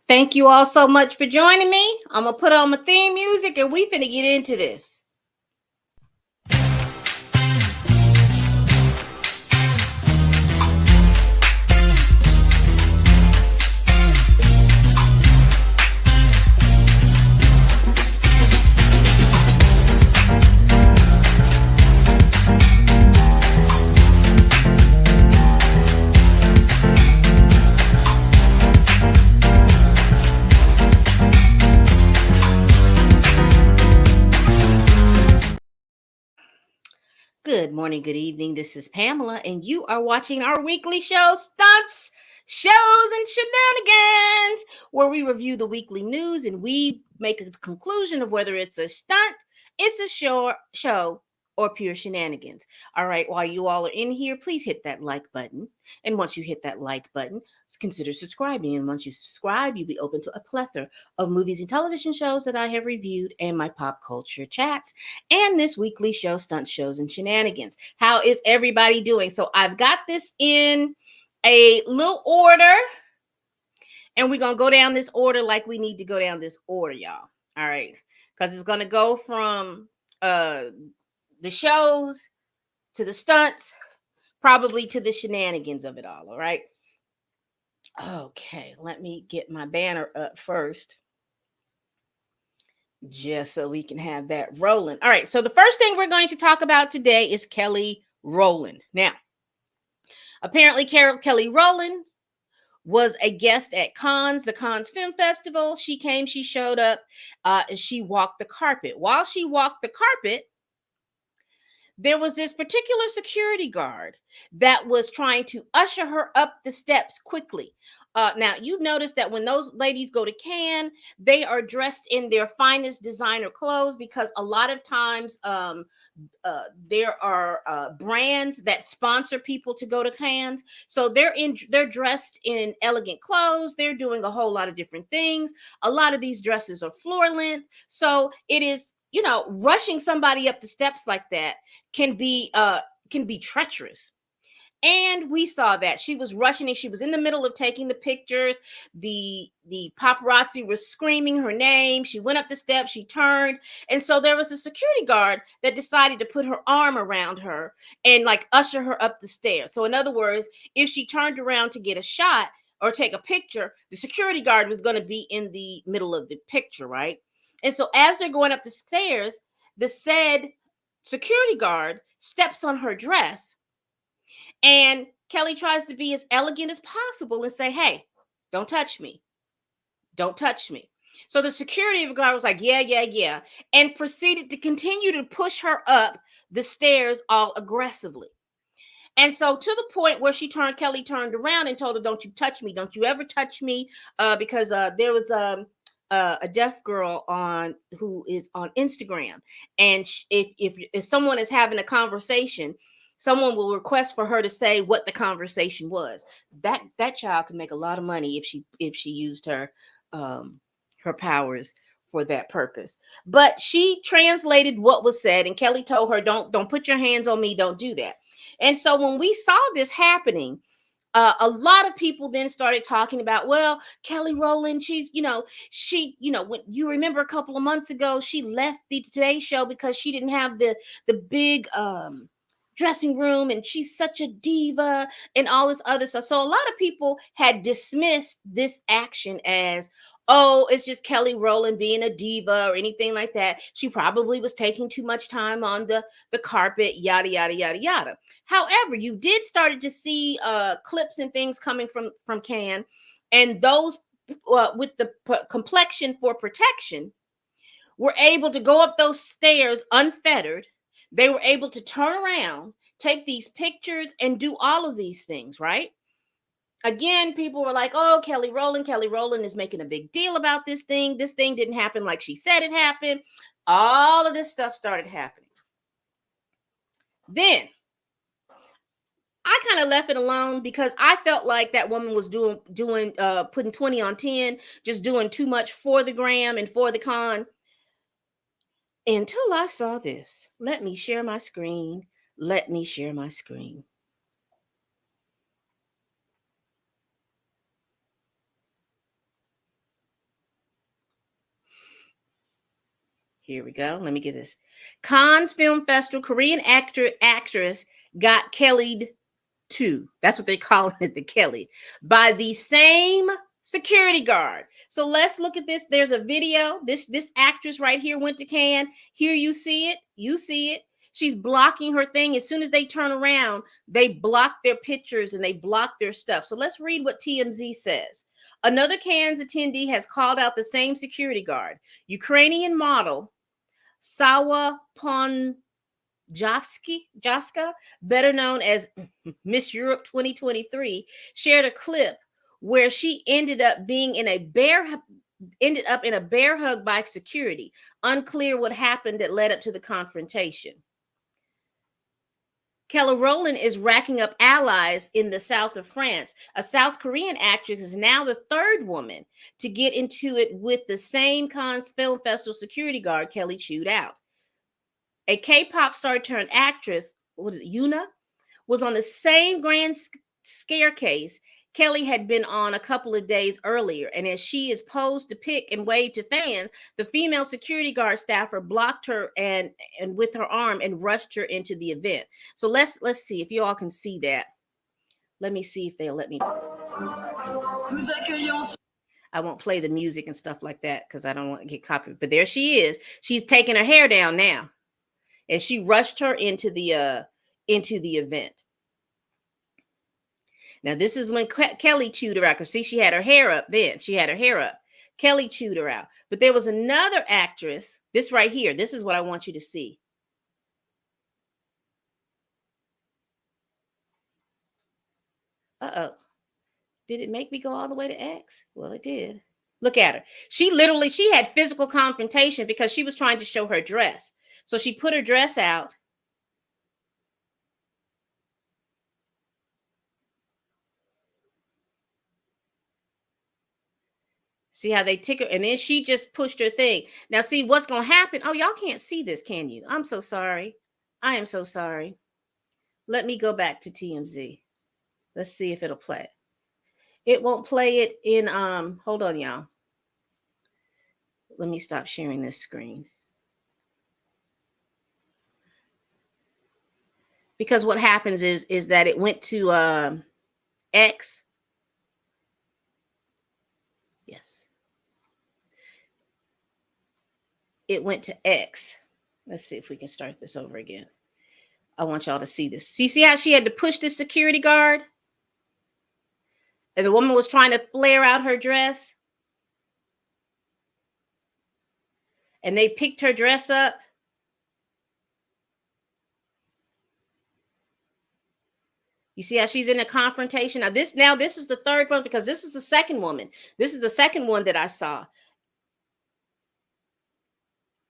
Thank you all so much for joining me. I'm going to put on my theme music and we finna get into this. Good morning, good evening. This is Pamela, and you are watching our weekly show, Stunts, Shows, and Shenanigans, where we review the weekly news and we make a conclusion of whether it's a stunt, it's a show, or pure shenanigans. All right, while you all are in here, please hit that like button. And once you hit that like button, consider subscribing. And once you subscribe, you'll be open to a plethora of movies and television shows that I have reviewed and my pop culture chats and this weekly show, Stunt Shows and Shenanigans. How is everybody doing? So I've got this in a little order, and we're going to go down this order like we need to go down this order, y'all. All right. Because it's going to go from the shows to the stunts, probably to the shenanigans of it all. All right. Okay. Let me get my banner up first, just so we can have that rolling. All right. So the first thing we're going to talk about today is Kelly Rowland. Now, apparently, Kelly Rowland was a guest at the Cannes Film Festival. She showed up, and she walked the carpet. While she walked the carpet, there was this particular security guard that was trying to usher her up the steps quickly. Now, you notice that when those ladies go to Cannes, they are dressed in their finest designer clothes because a lot of times there are brands that sponsor people to go to Cannes. So they're dressed in elegant clothes. They're doing a whole lot of different things. A lot of these dresses are floor length. So it is, rushing somebody up the steps like that can be treacherous. And we saw that she was rushing and she was in the middle of taking the pictures. The paparazzi was screaming her name. She went up the steps, she turned. And so there was a security guard that decided to put her arm around her and like usher her up the stairs. So in other words, if she turned around to get a shot or take a picture, the security guard was going to be in the middle of the picture, right? And so as they're going up the stairs, the said security guard steps on her dress. And Kelly tries to be as elegant as possible and say, hey, don't touch me. Don't touch me. So the security guard was like, yeah, and proceeded to continue to push her up the stairs all aggressively. And so to the point where Kelly turned around and told her, don't you touch me. Don't you ever touch me. Because there was a deaf girl who is on Instagram. And if someone is having a conversation, someone will request for her to say what the conversation was. That child could make a lot of money if she used her powers for that purpose. But she translated what was said, and Kelly told her, don't put your hands on me, don't do that. And so when we saw this happening, a lot of people then started talking about, well, Kelly Rowland, when you remember a couple of months ago, she left the Today Show because she didn't have the big dressing room, and she's such a diva and all this other stuff. So a lot of people had dismissed this action as, oh, it's just Kelly Rowland being a diva or anything like that. She probably was taking too much time on the carpet, yada, yada, yada, yada. However, you did start to see clips and things coming from Cannes, and those with the complexion for protection were able to go up those stairs unfettered. They were able to turn around, take these pictures, and do all of these things, right? Again, people were like, oh, Kelly Rowland is making a big deal about this thing. This thing didn't happen like she said it happened. All of this stuff started happening. Then I kind of left it alone because I felt like that woman was putting 20 on 10, just doing too much for the gram and for the con. Until I saw this. Let me share my screen. Here we go. Let me get this. Cannes Film Festival, Korean actress got Kelly'd too. That's what they're calling it, the Kelly, by the same security guard. So let's look at this. There's a video. This actress right here went to Cannes. Here you see it. You see it. She's blocking her thing. As soon as they turn around, they block their pictures and they block their stuff. So let's read what TMZ says. Another Cannes attendee has called out the same security guard. Ukrainian model Sawa Jaska, better known as Miss Europe 2023, shared a clip where she ended up in a bear hug by security. Unclear what happened that led up to the confrontation. Kelly Rowland is racking up allies in the south of France. A South Korean actress is now the third woman to get into it with the same Cannes Film Festival security guard Kelly chewed out. A K-pop star turned actress, Yuna, was on the same grand scare case Kelly had been on a couple of days earlier. And as she is posed to pick and wave to fans, the female security guard staffer blocked her and with her arm and rushed her into the event. So let's see if you all can see that. Let me see if they'll let me. I won't play the music and stuff like that because I don't want to get copied. But there she is. She's taking her hair down now. And she rushed her into the event. Now, this is when Kelly chewed her out. Because see, she had her hair up then. She had her hair up. Kelly chewed her out. But there was another actress. This right here. This is what I want you to see. Uh-oh. Did it make me go all the way to X? Well, it did. Look at her. She had physical confrontation because she was trying to show her dress. So she put her dress out. See how they tick her? And then she just pushed her thing. Now, see what's going to happen. Oh, y'all can't see this, can you? I'm so sorry. I am so sorry. Let me go back to TMZ. Let's see if it'll play. It won't play it in, hold on, y'all. Let me stop sharing this screen. Because what happens is that it went to X. Yes. It went to X. Let's see if we can start this over again. I want y'all to see this. See how she had to push the security guard? And the woman was trying to flare out her dress. And they picked her dress up. You see how she's in a confrontation? Now this is the third one because this is the second woman. This is the second one that I saw.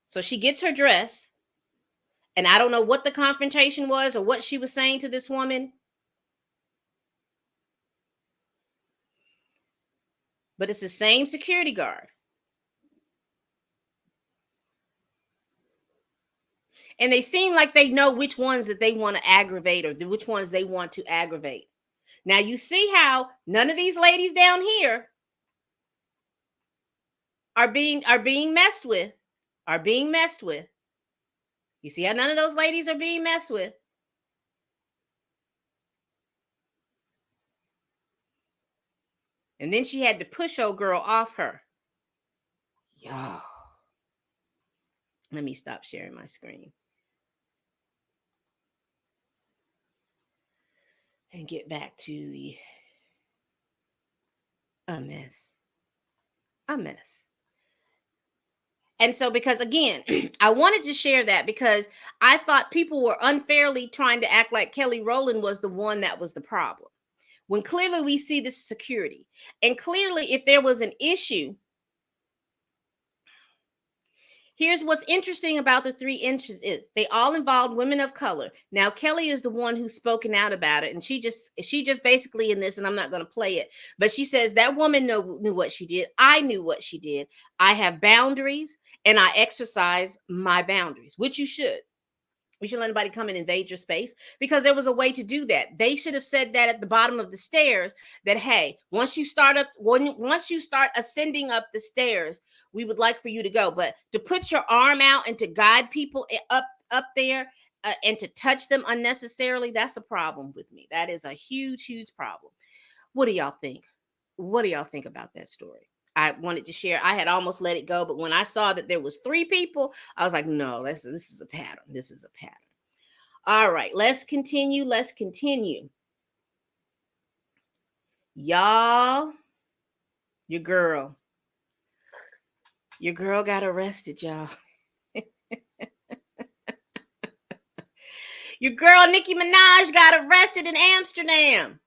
So she gets her dress. And I don't know what the confrontation was or what she was saying to this woman. But it's the same security guard. And they seem like they know which ones that they want to aggravate or which ones they want to aggravate. Now, you see how none of these ladies down here are being messed with, You see how none of those ladies are being messed with? And then she had to push old girl off her. Yo. Let me stop sharing my screen. And get back to a mess. And so, because again, I wanted to share that because I thought people were unfairly trying to act like Kelly Rowland was the one that was the problem. When clearly we see this security. And clearly, if there was an issue, here's what's interesting about the three instances is they all involved women of color. Now, Kelly is the one who's spoken out about it. And she just basically in this, and I'm not going to play it, but she says that woman knew what she did. I knew what she did. I have boundaries and I exercise my boundaries, which you should. We shouldn't let anybody come and invade your space, because there was a way to do that. They should have said that at the bottom of the stairs, that hey, once you start ascending up the stairs, we would like for you to go. But to put your arm out and to guide people up there, and to touch them unnecessarily, that's a problem with me. That is a huge problem. What do y'all think? What do y'all think about that story? I wanted to share. I had almost let it go, but when I saw that there was 3 people, I was like, no, this is a pattern. This is a pattern. All right, let's continue. Let's continue. Y'all, your girl got arrested, y'all. Your girl Nicki Minaj got arrested in Amsterdam.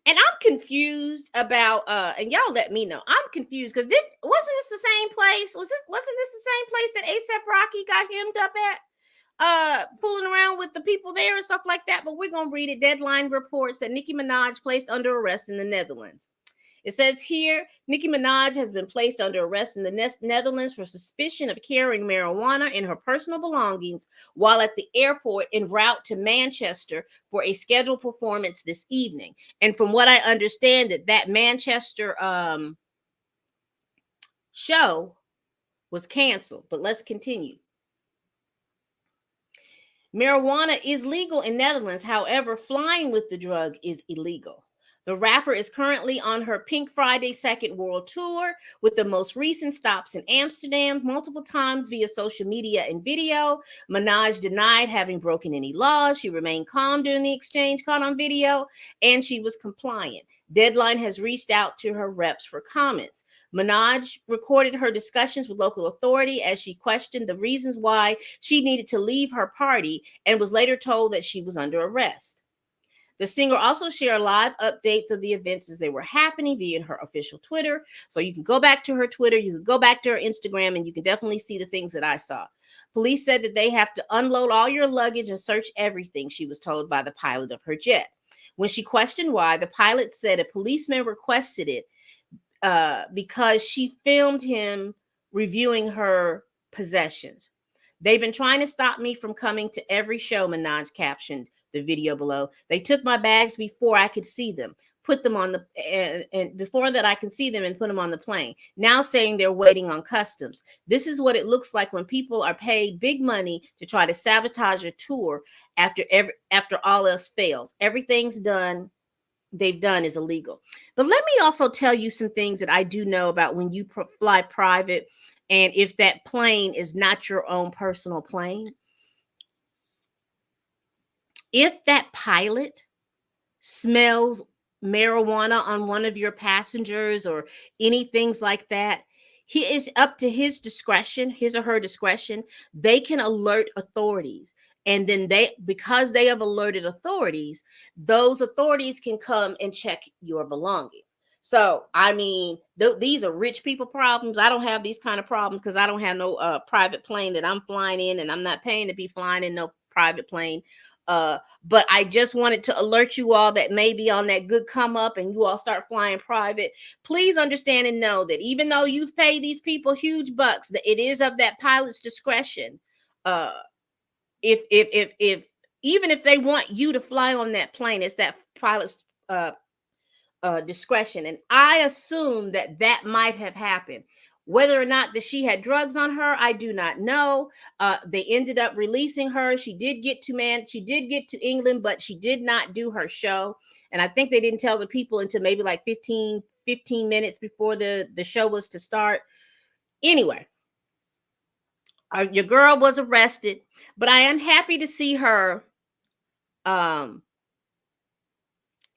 And I'm confused about and y'all let me know. I'm confused because wasn't this the same place? Wasn't this the same place that ASAP Rocky got hemmed up at? Fooling around with the people there and stuff like that. But we're gonna read it. Deadline reports that Nicki Minaj placed under arrest in the Netherlands. It says here, Nicki Minaj has been placed under arrest in the Netherlands for suspicion of carrying marijuana in her personal belongings while at the airport en route to Manchester for a scheduled performance this evening. And from what I understand, that Manchester show was canceled. But let's continue. Marijuana is legal in Netherlands. However, flying with the drug is illegal. The rapper is currently on her Pink Friday Second World Tour, with the most recent stops in Amsterdam multiple times via social media and video. Minaj denied having broken any laws. She remained calm during the exchange caught on video, and she was compliant. Deadline has reached out to her reps for comments. Minaj recorded her discussions with local authority as she questioned the reasons why she needed to leave her party, and was later told that she was under arrest. The singer also shared live updates of the events as they were happening via her official Twitter. So you can go back to her Twitter, you can go back to her Instagram, and you can definitely see the things that I saw. Police said that they have to unload all your luggage and search everything, she was told by the pilot of her jet. When she questioned why, the pilot said a policeman requested it because she filmed him reviewing her possessions. They've been trying to stop me from coming to every show, Minaj captioned the video below. They took my bags before I could see them, put them on the, and before that I can see them and put them on the plane. Now saying they're waiting on customs. This is what it looks like when people are paid big money to try to sabotage a tour after all else fails. Everything's done. They've done is illegal. But let me also tell you some things that I do know about when you fly private, and if that plane is not your own personal plane. If that pilot smells marijuana on one of your passengers or any things like that, he is up to his discretion, his or her discretion. They can alert authorities. And then because they have alerted authorities, those authorities can come and check your belongings. So, I mean, these are rich people problems. I don't have these kind of problems because I don't have no private plane that I'm flying in, and I'm not paying to be flying in no private plane. But I just wanted to alert you all that may be on that good come up and you all start flying private. Please understand and know that even though you've paid these people huge bucks, that it is of that pilot's discretion. If even if they want you to fly on that plane, it's that pilot's discretion. And I assume that might have happened. Whether or not that she had drugs on her, I do not know. They ended up releasing her. She did get to England, but she did not do her show. And I think they didn't tell the people until maybe like 15 minutes before the show was to start. Anyway, your girl was arrested, but I am happy to see her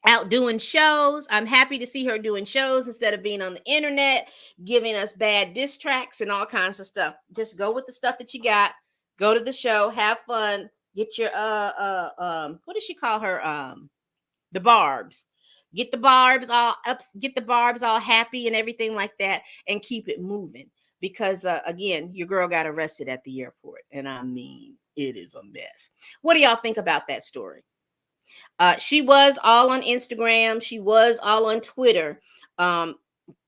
out doing shows. I'm happy to see her doing shows instead of being on the internet, giving us bad diss tracks and all kinds of stuff. Just go with the stuff that you got. Go to the show, have fun, get your what does she call her? The barbs. Get the barbs all up, get the barbs all happy and everything like that, and keep it moving. Because again, your girl got arrested at the airport, and I mean, it is a mess. What do y'all think about that story? She was all on Instagram. She was all on Twitter.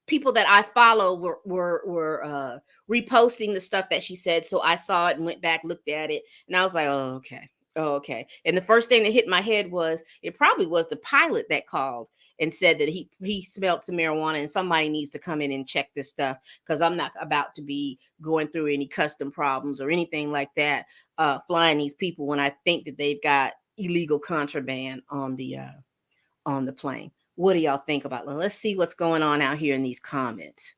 people that I follow were reposting the stuff that she said. So I saw it and went back, looked at it, and I was like, oh, okay. Oh, okay. And the first thing that hit my head was it probably was the pilot that called and said that he smelled some marijuana and somebody needs to come in and check this stuff because I'm not about to be going through any custom problems or anything like that, flying these people when I think that they've got illegal contraband on the plane. What do y'all think about? Well, let's see what's going on out here in these comments.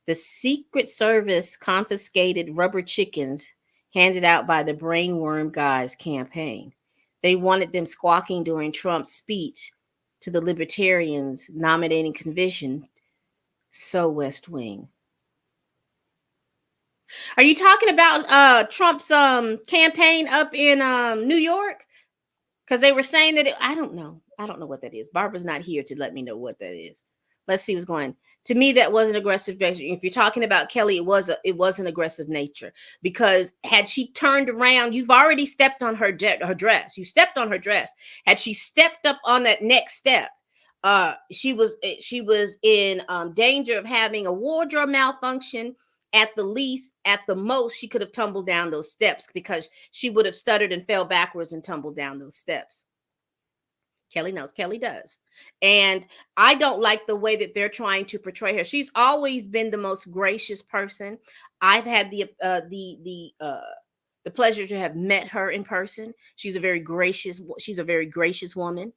The Secret Service confiscated rubber chickens handed out by the Brainworm Guys campaign. They wanted them squawking during Trump's speech to the Libertarians nominating convention. So West Wing. Are you talking about Trump's campaign up in New York? Because they were saying that I don't know. I don't know what that is. Barbara's not here to let me know what that is. Let's see what's going. To me, that wasn't aggressive. If you're talking about Kelly, it was an aggressive nature because had she turned around, you've already stepped on her dress. You stepped on her dress. Had she stepped up on that next step, she was in danger of having a wardrobe malfunction. At the least, at the most, she could have tumbled down those steps because she would have stuttered and fell backwards and tumbled down those steps. Kelly knows. Kelly does. And I don't like the way that they're trying to portray her. She's always been the most gracious person. I've had the pleasure to have met her in person. She's a very gracious woman.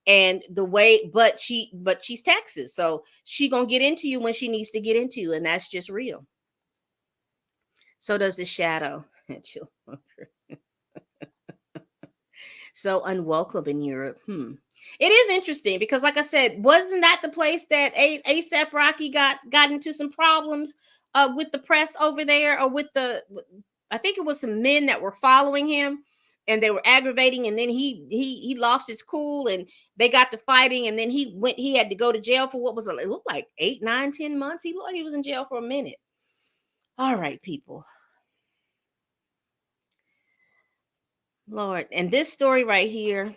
And the way, but she's Texas. So she gonna get into you when she needs to get into you, and that's just real. So does the shadow. So unwelcome in Europe. It is interesting because, like I said, wasn't that the place that ASAP Rocky got into some problems with the press over there, or with I think it was some men that were following him and they were aggravating, and then he lost his cool and they got to fighting, and then he had to go to jail for what was it looked like 8, 9, 10 months. He looked like he was in jail for a minute. All right, people. Lord, and this story right here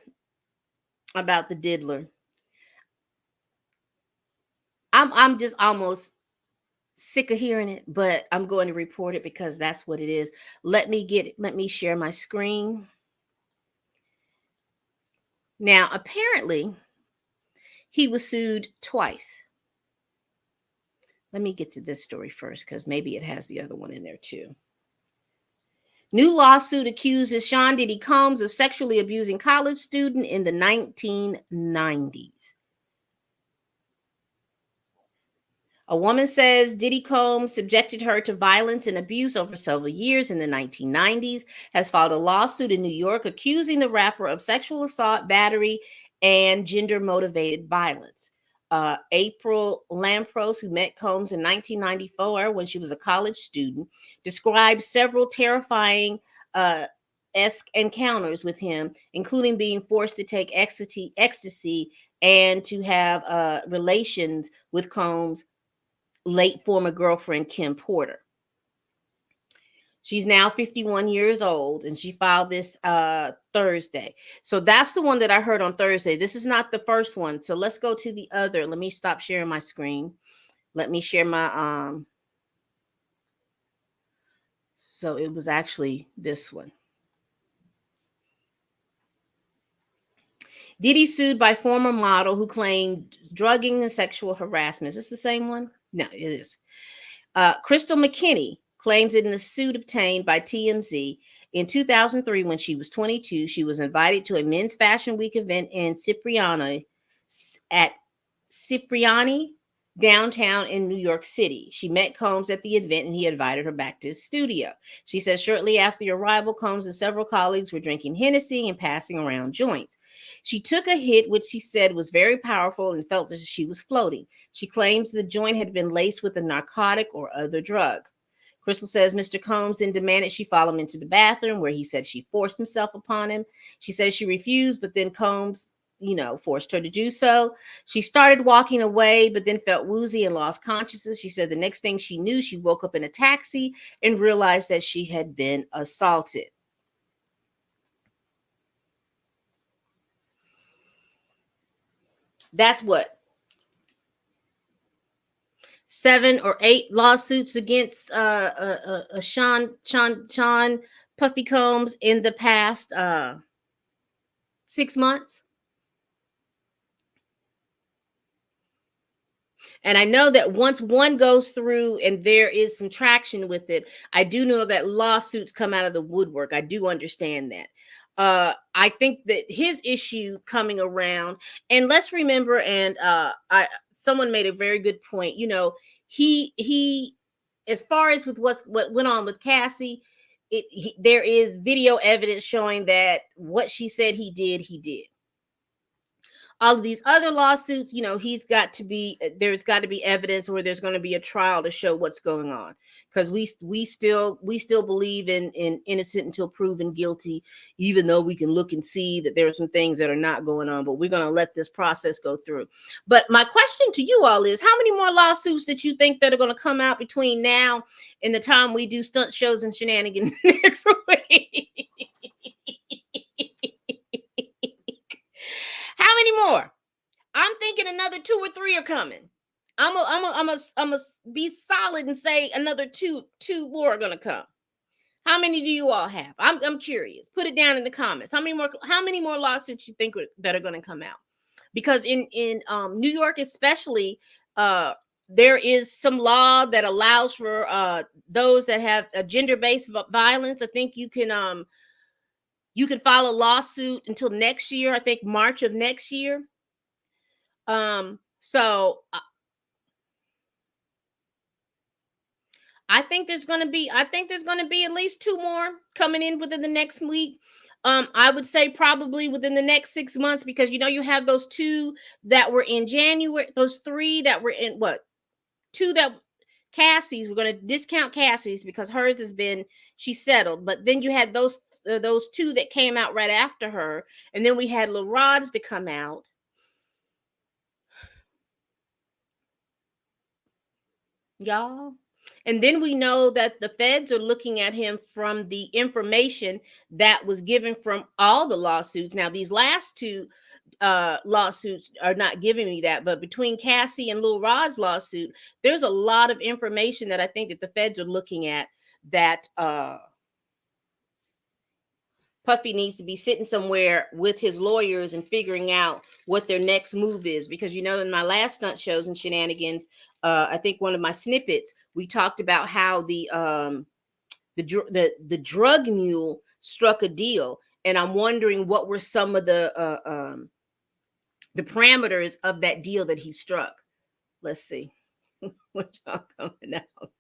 about the diddler, I'm just almost sick of hearing it, but I'm going to report it because that's what it is. Let me share my screen. Now, apparently, he was sued twice. Let me get to this story first because maybe it has the other one in there too. New lawsuit accuses Sean Diddy Combs of sexually abusing college student in the 1990s. A woman says Diddy Combs subjected her to violence and abuse over several years in the 1990s, has filed a lawsuit in New York accusing the rapper of sexual assault, battery, and gender-motivated violence. April Lampros, who met Combs in 1994 when she was a college student, described several terrifying encounters with him, including being forced to take ecstasy and to have relations with Combs' late former girlfriend, Kim Porter. She's now 51 years old, and she filed this Thursday. So that's the one that I heard on Thursday. This is not the first one. So let's go to the other. Let me stop sharing my screen. Let me share my so it was actually this one. Diddy sued by former model who claimed drugging and sexual harassment. Is this the same one? No, it is. Crystal McKinney claims in the suit obtained by TMZ in 2003, when she was 22, she was invited to a men's fashion week event in Cipriani downtown in New York City. She met Combs at the event and he invited her back to his studio. She says shortly after the arrival, Combs and several colleagues were drinking Hennessy and passing around joints. She took a hit, which she said was very powerful, and felt as if she was floating. She claims the joint had been laced with a narcotic or other drug. Crystal says Mr. Combs then demanded she follow him into the bathroom, where he said she forced himself upon him. She says she refused, but then Combs, forced her to do so. She started walking away, but then felt woozy and lost consciousness. She said the next thing she knew, she woke up in a taxi and realized that she had been assaulted. That's what 7 or 8 lawsuits against Sean Puffy Combs in the past 6 months. And I know that once one goes through and there is some traction with it, I do know that lawsuits come out of the woodwork. I do understand that. I think that his issue coming around, and let's remember, and I someone made a very good point. You know, he as far as with what went on with Cassie, there is video evidence showing that what she said he did. All of these other lawsuits, you know, there's got to be evidence, or there's going to be a trial to show what's going on, because we still believe in innocent until proven guilty, even though we can look and see that there are some things that are not going on, but we're going to let this process go through. But my question to you all is, how many more lawsuits that you think that are going to come out between now and the time we do Stunt Shows and Shenanigans next week? How many more? I'm thinking another 2 or 3 are coming. I'm a be solid and say another two more are gonna come. How many do you all have? I'm curious. Put it down in the comments. How many more lawsuits you think that are gonna come out? Because in New York especially, there is some law that allows for those that have a gender-based violence. I think you can file a lawsuit until next year. I think March of next year. So I think there's going to be at least 2 more coming in within the next week. I would say probably within the next 6 months, because you know you have those 2 that were in January, those 3 that were in 2 that Cassie's, we're going to discount Cassie's because hers she settled, but then you had those 2 that came out right after her, and then we had Lil Rod's to come out. Y'all. And then we know that the feds are looking at him from the information that was given from all the lawsuits. Now, these last 2 lawsuits are not giving me that, but between Cassie and Lil Rod's lawsuit, there's a lot of information that I think that the feds are looking at that Puffy needs to be sitting somewhere with his lawyers and figuring out what their next move is. Because, you know, in my last Stunt Shows and Shenanigans, I think one of my snippets, we talked about how the drug mule struck a deal. And I'm wondering what were some of the parameters of that deal that he struck. Let's see. What y'all coming out?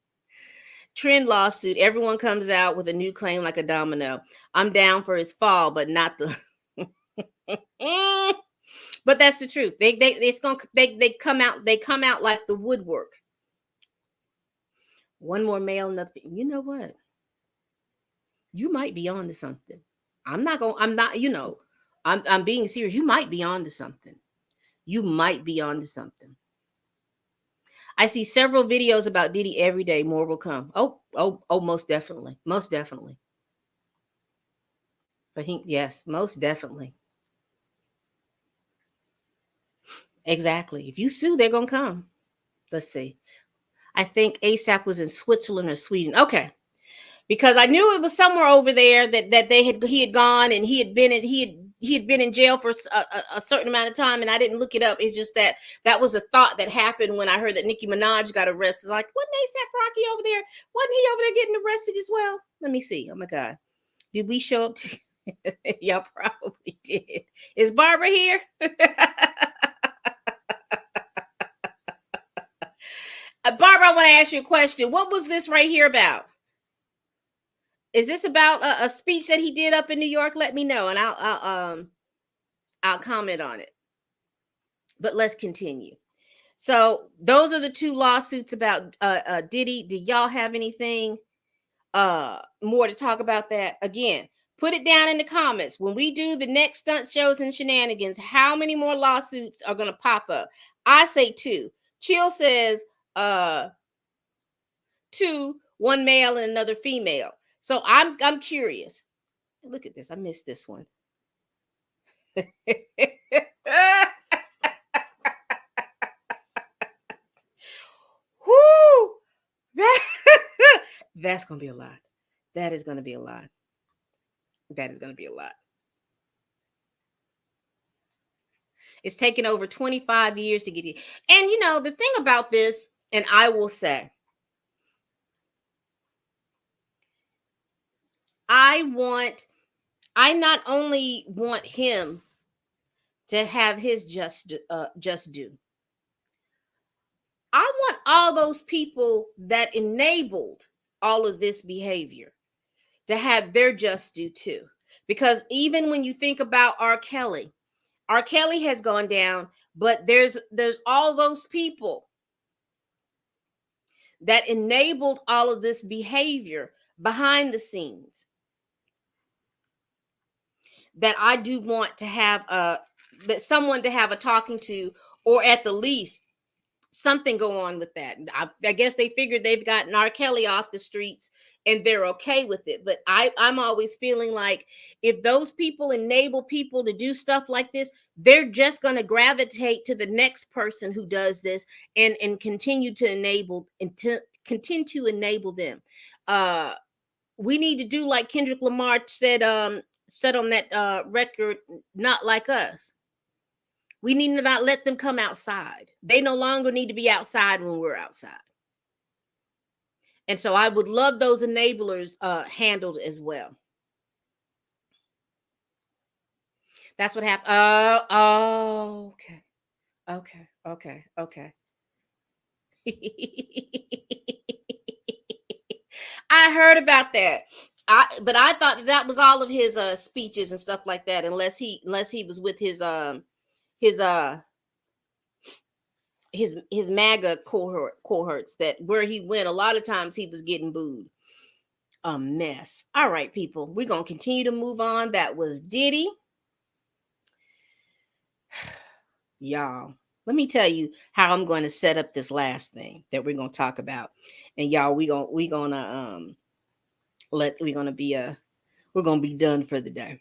Trend lawsuit. Everyone comes out with a new claim like a domino. I'm down for his fall, but not the. But that's the truth. They come out like the woodwork. One more male, nothing. You know what? You might be on to something. I'm being serious. You might be on to something. You might be on to something. I see several videos about Diddy every day. More will come. Oh, most definitely. Most definitely. But yes, most definitely. Exactly. If you sue, they're going to come. Let's see. I think ASAP was in Switzerland or Sweden. Okay. Because I knew it was somewhere over there that he had gone, and he had been in jail for a certain amount of time, and I didn't look it up. It's just that was a thought that happened when I heard that Nicki Minaj got arrested. Like, wasn't ASAP Rocky over there? Wasn't he over there getting arrested as well? Let me see. Oh my God. Did we show up to y'all probably did. Is Barbara here? Barbara, I want to ask you a question. What was this right here about? Is this about a speech that he did up in New York? Let me know, and I'll comment on it. But let's continue. So those are the 2 lawsuits about Diddy. Do y'all have anything more to talk about that? Again, put it down in the comments. When we do the next Stunt Shows and Shenanigans, how many more lawsuits are going to pop up? I say 2. Chill says 2, one male and another female. So I'm curious. Look at this. I missed this one. Whoo! That's going to be a lot. That is going to be a lot. That is going to be a lot. It's taken over 25 years to get here. And you know, the thing about this, and I will say, I not only want him to have his just due. I want all those people that enabled all of this behavior to have their just due too. Because even when you think about R. Kelly has gone down, but there's all those people that enabled all of this behavior behind the scenes that I do want to have that someone to have a talking to, or at the least something go on with that. I guess they figured they've gotten R. Kelly off the streets and they're okay with it. But I'm always feeling like if those people enable people to do stuff like this, they're just going to gravitate to the next person who does this and continue to enable and to continue to enable them. We need to do like Kendrick Lamar said on that record, Not Like Us. We need to not let them come outside. They no longer need to be outside when we're outside. And so I would love those enablers handled as well. That's what happened. Oh, okay. Okay. Okay. Okay. I heard about that. But I thought that was all of his speeches and stuff like that, unless he was with his his MAGA cohorts, that where he went, a lot of times he was getting booed. A mess. All right, people, we're gonna continue to move on. That was Diddy. Y'all, let me tell you how I'm going to set up this last thing that we're gonna talk about. And y'all, we're gonna be done for the day.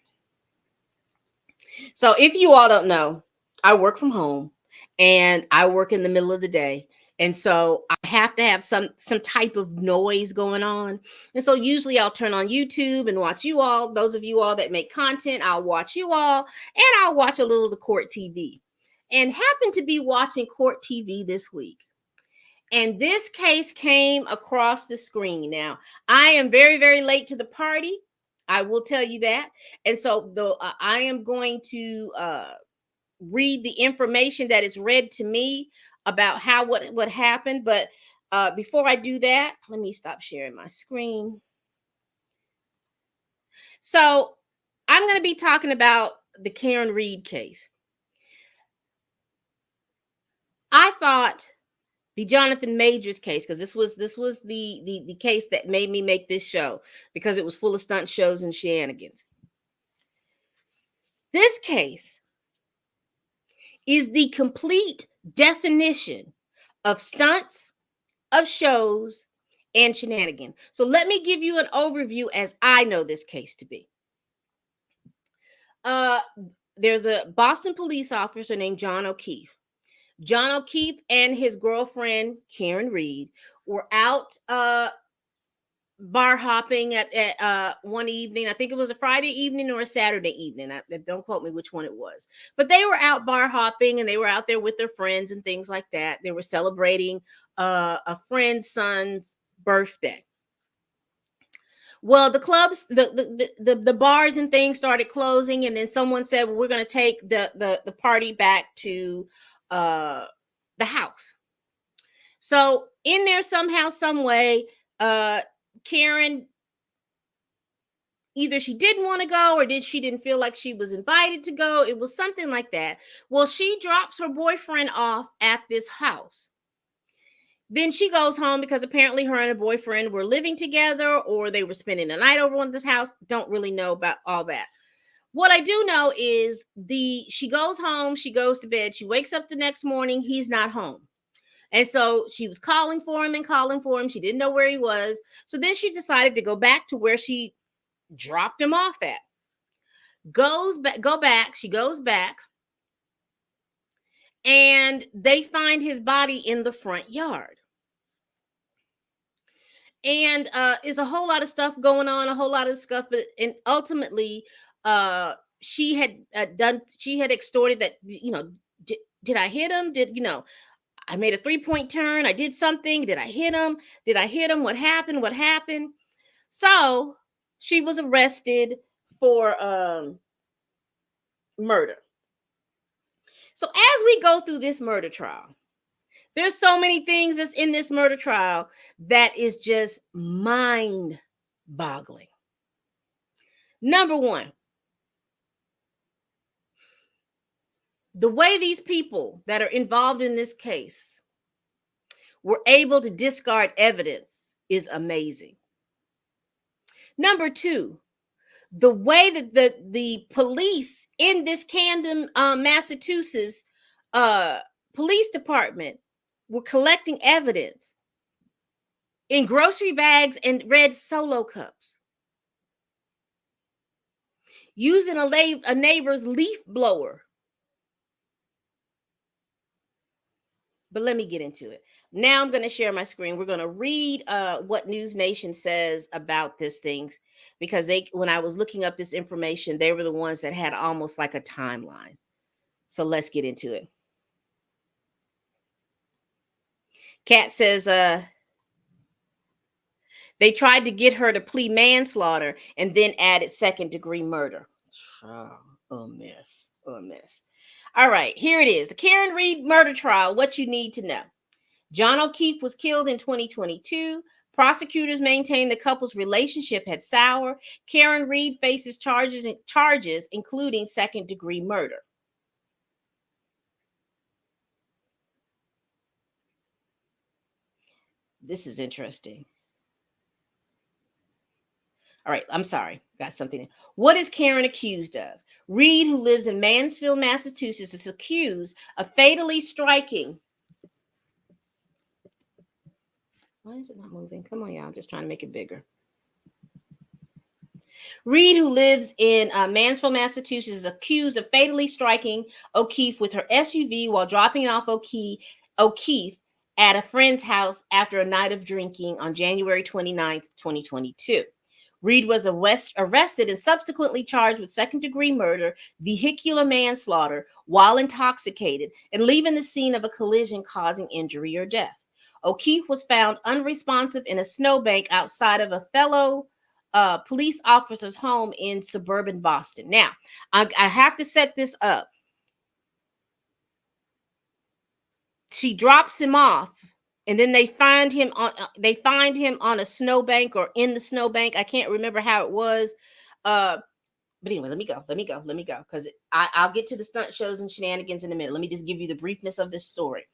So if you all don't know, I work from home and I work in the middle of the day. And so I have to have some type of noise going on. And so usually I'll turn on YouTube and watch you all. Those of you all that make content, I'll watch you all, and I'll watch a little of the court TV. And happened to be watching court TV this week. And this case came across the screen. Now, I am very, very late to the party. I will tell you that. And so I am going to read the information that is read to me about how what happened. But before I do that, let me stop sharing my screen. So I'm going to be talking about the Karen Reed case. I thought the Jonathan Majors case, because this was the case that made me make this show, because it was full of stunt shows and shenanigans. This case is the complete definition of stunts, of shows, and shenanigans. So let me give you an overview as I know this case to be. There's a Boston police officer named John O'Keefe. John O'Keefe and his girlfriend, Karen Reed, were out bar hopping at one evening. I think it was a Friday evening or a Saturday evening. Don't quote me which one it was. But they were out bar hopping and they were out there with their friends and things like that. They were celebrating a friend's son's birthday. Well, the clubs, the bars and things started closing, and then someone said, well, we're going to take the party back to the house. So in there somehow, some way, Karen, either she didn't want to go or she didn't feel like she was invited to go. It was something like that. Well, she drops her boyfriend off at this house. Then she goes home because apparently her and her boyfriend were living together, or they were spending the night over at this house. Don't really know about all that. What I do know is she goes home, she goes to bed, she wakes up the next morning, he's not home. And so she was calling for him and calling for him. She didn't know where he was. So then she decided to go back to where she dropped him off at. She goes back, and they find his body in the front yard. And is a whole lot of stuff going on, a whole lot of stuff, but and ultimately, uh, she had extorted that, did I hit him? I made a 3-point turn. I did something. Did I hit him? Did I hit him? What happened? What happened? So she was arrested for murder. So as we go through this murder trial, there's so many things that's in this murder trial that is just mind boggling. Number one, the way these people that are involved in this case were able to discard evidence is amazing. Number two, the way that the police in this Camden, Massachusetts police department were collecting evidence in grocery bags and red Solo cups, using a neighbor's leaf blower. But let me get into it. Now I'm going to share my screen. We're going to read what News Nation says about this thing, because when I was looking up this information, they were the ones that had almost like a timeline. So let's get into it. Kat says they tried to get her to plead manslaughter and then added second-degree murder. Oh, a mess. A mess. All right, here it is. The Karen Reed murder trial, what you need to know. John O'Keefe was killed in 2022. Prosecutors maintain the couple's relationship had soured. Karen Reed faces charges including second-degree murder. This is interesting. All right, I'm sorry. Got something. What is Karen accused of? Reed, who lives in Mansfield, Massachusetts, is accused of fatally striking. Why is it not moving? Come on, y'all. I'm just trying to make it bigger. Reed, who lives in Mansfield, Massachusetts, is accused of fatally striking O'Keefe with her SUV while dropping off O'Keefe at a friend's house after a night of drinking on January 29th, 2022. Reed was arrested and subsequently charged with second-degree murder, vehicular manslaughter while intoxicated, and leaving the scene of a collision causing injury or death. O'Keefe was found unresponsive in a snowbank outside of a fellow police officer's home in suburban Boston. Now, I have to set this up. She drops him off, and then they find him on a snowbank or in the snowbank. I can't remember how it was. But anyway, let me go, because I'll get to the stunt shows and shenanigans in a minute. Let me just give you the briefness of this story.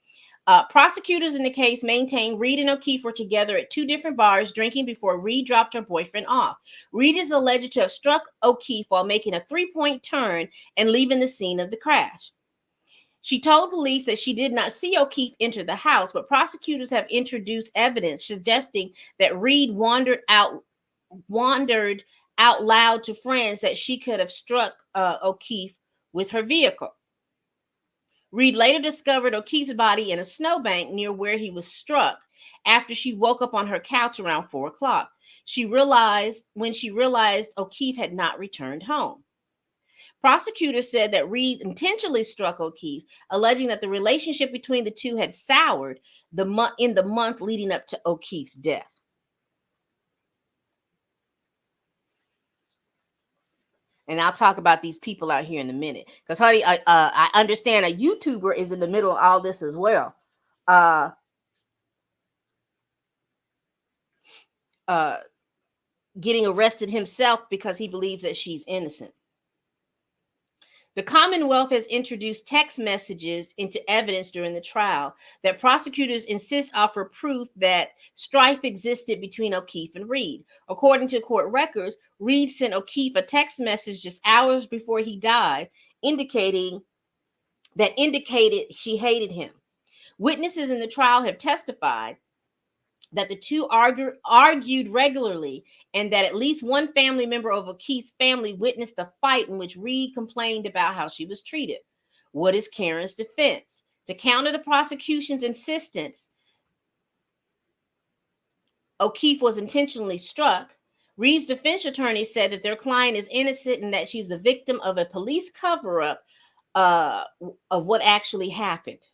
Prosecutors in the case maintain Reed and O'Keefe were together at two different bars drinking before Reed dropped her boyfriend off. Reed is alleged to have struck O'Keefe while making a 3-point turn and leaving the scene of the crash. She told police that she did not see O'Keefe enter the house, but prosecutors have introduced evidence suggesting that Reed wandered out loud to friends that she could have struck O'Keefe with her vehicle. Reed later discovered O'Keefe's body in a snowbank near where he was struck after she woke up on her couch around 4 o'clock. When she realized O'Keefe had not returned home. Prosecutors said that Reed intentionally struck O'Keefe, alleging that the relationship between the two had soured in the month leading up to O'Keefe's death. And I'll talk about these people out here in a minute. Because, honey, I understand a YouTuber is in the middle of all this as well. Getting arrested himself because he believes that she's innocent. The Commonwealth has introduced text messages into evidence during the trial that prosecutors insist offer proof that strife existed between O'Keefe and Reed. According to court records, Reed sent O'Keefe a text message just hours before he died, indicated she hated him. Witnesses in the trial have testified that the two argued regularly, and that at least one family member of O'Keefe's family witnessed a fight in which Reed complained about how she was treated. What is Karen's defense? To counter the prosecution's insistence, O'Keefe was intentionally struck, Reed's defense attorney said that their client is innocent and that she's the victim of a police cover-up of what actually happened.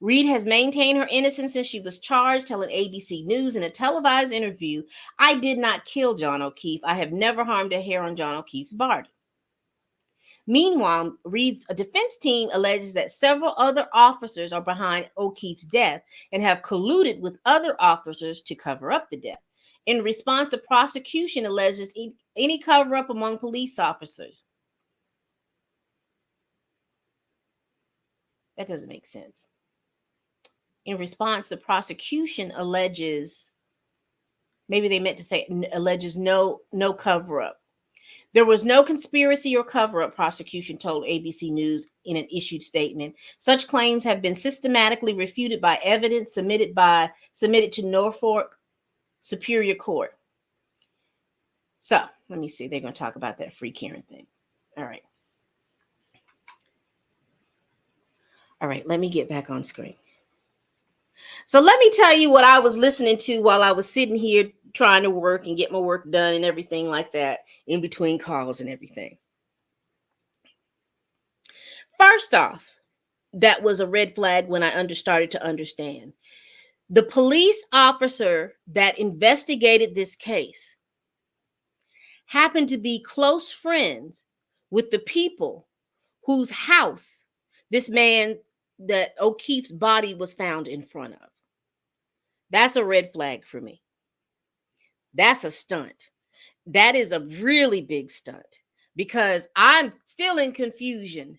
Reed has maintained her innocence since she was charged, telling ABC News in a televised interview, "I did not kill John O'Keefe. I have never harmed a hair on John O'Keefe's body." Meanwhile, Reed's defense team alleges that several other officers are behind O'Keefe's death and have colluded with other officers to cover up the death. In response, the prosecution alleges any cover-up among police officers. That doesn't make sense. In response, the prosecution alleges, maybe they meant to say alleges no cover-up. There was no conspiracy or cover-up, prosecution told ABC News in an issued statement. Such claims have been systematically refuted by evidence submitted to Norfolk Superior Court. So, let me see. They're going to talk about that free Karen thing. All right. All right, let me get back on screen. So let me tell you what I was listening to while I was sitting here trying to work and get my work done and everything like that in between calls and everything. First off, that was a red flag when I started to understand. The police officer that investigated this case happened to be close friends with the people whose house this man, that O'Keefe's body was found in front of. That's a red flag for me. That's a stunt. That is a really big stunt because I'm still in confusion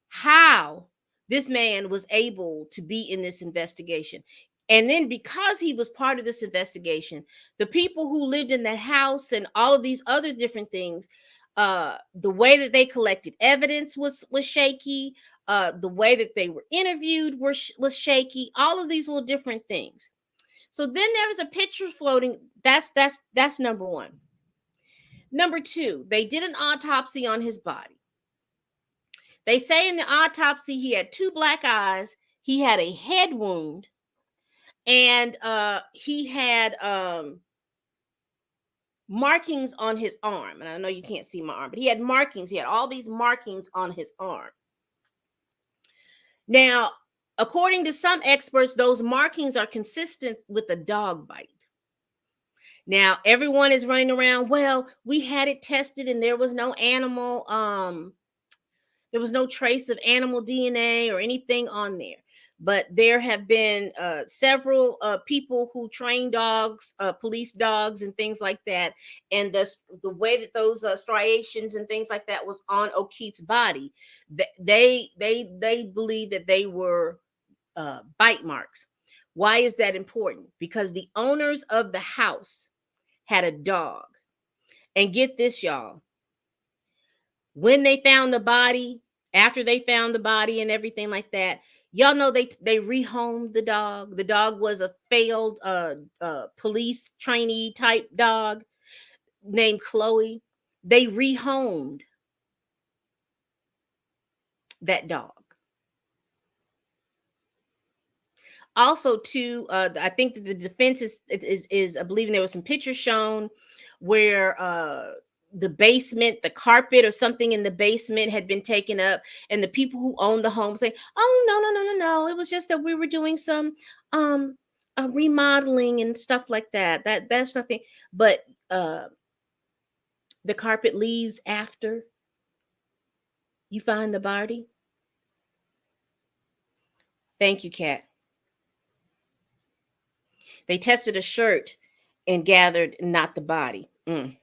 how this man was able to be in this investigation. And then because he was part of this investigation, the people who lived in that house and all of these other different things, the way that they collected evidence was shaky. The way that they were interviewed was shaky. All of these little different things. So then there was a picture floating. That's number one. Number two, they did an autopsy on his body. They say in the autopsy he had 2 black eyes, he had a head wound, and he had markings on his arm. And I know you can't see my arm, but he had markings. He had all these markings on his arm. Now, according to some experts, those markings are consistent with a dog bite. Now, everyone is running around, well, we had it tested and there was no animal, there was no trace of animal DNA or anything on there. But there have been several people who train dogs, police dogs and things like that. And the way that those striations and things like that was on O'Keefe's body, they believe that they were bite marks. Why is that important? Because the owners of the house had a dog. And get this, y'all. When they found the body, after they found the body and everything like that, y'all know they rehomed the dog. The dog was a failed police trainee type dog named Chloe. They rehomed that dog. Also, too, I think that the defense is I believe there was some pictures shown where the basement, the carpet or something in the basement had been taken up, and the people who owned the home say, "Oh, no, it was just that we were doing some remodeling and stuff like that. That's nothing." But the carpet leaves after you find the body. Thank you, Kat. They tested a shirt and gathered not the body. And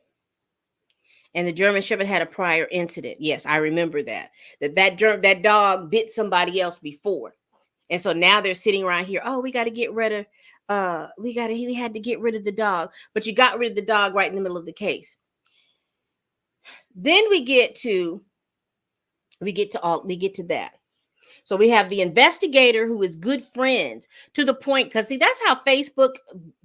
the German Shepherd had a prior incident. Yes, I remember that. That dog bit somebody else before. And so now they're sitting around here. Oh, we got to get rid of we had to get rid of the dog. But you got rid of the dog right in the middle of the case. Then we get to that. So we have the investigator who is good friends to the point, because see, that's how Facebook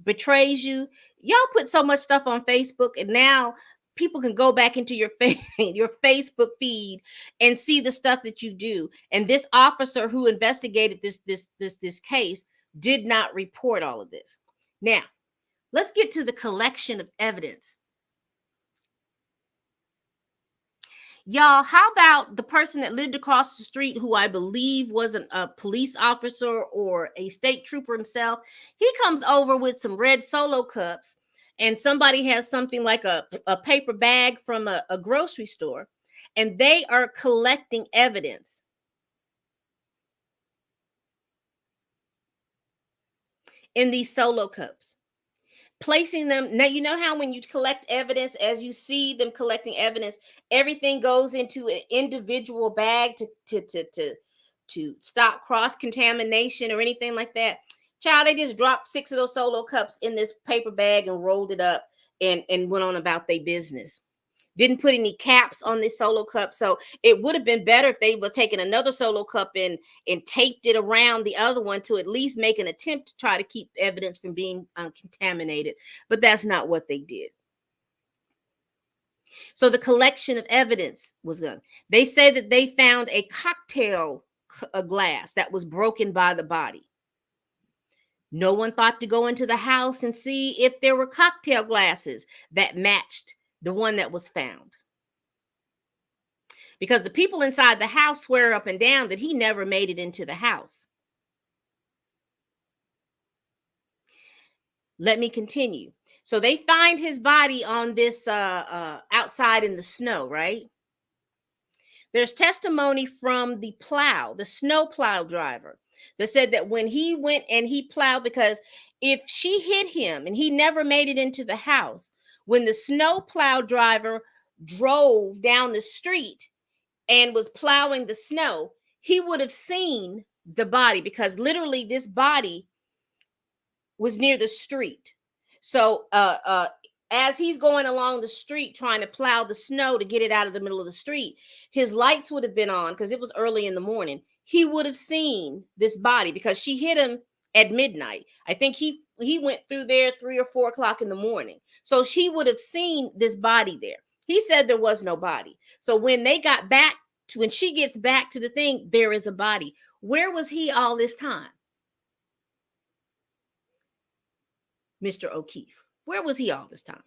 betrays you. Y'all put so much stuff on Facebook, and now people can go back into your Facebook feed and see the stuff that you do. And this officer who investigated this case did not report all of this. Now, let's get to the collection of evidence. Y'all, how about the person that lived across the street, who I believe wasn't a police officer or a state trooper himself? He comes over with some red Solo cups, and somebody has something like a paper bag from a grocery store, and they are collecting evidence in these Solo cups, placing them. Now, you know how when you collect evidence, as you see them collecting evidence, everything goes into an individual bag to stop cross contamination or anything like that. Child, they just dropped 6 of those Solo cups in this paper bag and rolled it up and went on about their business. Didn't put any caps on this Solo cup. So it would have been better if they were taking another Solo cup and taped it around the other one to at least make an attempt to try to keep evidence from being contaminated. But that's not what they did. So the collection of evidence was done. They say that they found a cocktail glass that was broken by the body. No one thought to go into the house and see if there were cocktail glasses that matched the one that was found, because the people inside the house swear up and down that he never made it into the house. Let me continue. So they find his body on this outside in the snow, right? There's testimony from the snow plow driver, that said that when he went and he plowed, because if she hit him and he never made it into the house, when the snow plow driver drove down the street and was plowing the snow, he would have seen the body, because literally this body was near the street. So as he's going along the street trying to plow the snow to get it out of the middle of the street, his lights would have been on because it was early in the morning. He would have seen this body because she hit him at midnight. I think he went through there 3 or 4 o'clock in the morning. So she would have seen this body there. He said there was no body. So when they got back to, when she gets back to the thing, there is a body. Where was he all this time? Mr. O'Keefe. Where was he all this time?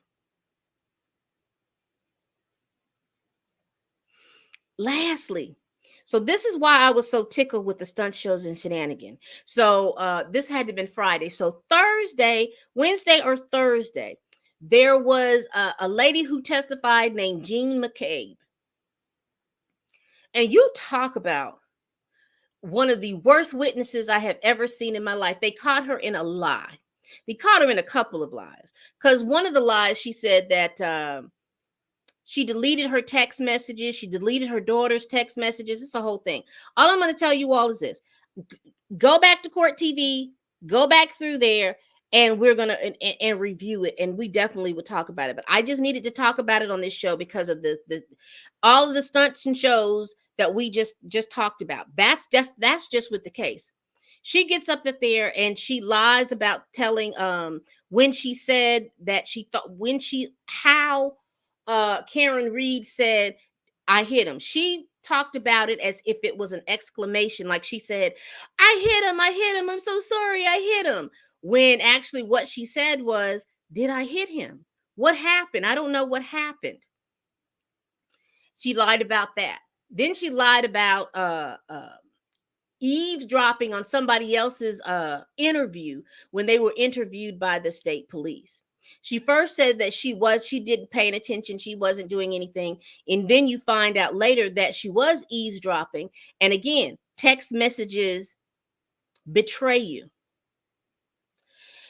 Lastly, so this is why I was so tickled with the stunt shows in Shenanigans. So this had to have been Friday. So Wednesday or Thursday, there was a lady who testified named Jean McCabe. And you talk about one of the worst witnesses I have ever seen in my life. They caught her in a lie. They caught her in a couple of lies, because one of the lies, she said that she deleted her text messages. She deleted her daughter's text messages. It's a whole thing. All I'm going to tell you all is this. Go back to Court TV. Go back through there, and we're going to and review it. And we definitely would talk about it. But I just needed to talk about it on this show because of the all of the stunts and shows that we just talked about. That's just with the case. She gets up at there and she lies about telling when she said that she thought how Karen Reed said, I hit him. She talked about it as if it was an exclamation. Like she said, I hit him. I'm so sorry. I hit him. When actually what she said was, did I hit him? What happened? I don't know what happened. She lied about that. Then she lied about eavesdropping on somebody else's interview when they were interviewed by the state police. She first said that she didn't pay attention. She wasn't doing anything. And then you find out later that she was eavesdropping. And again, text messages betray you.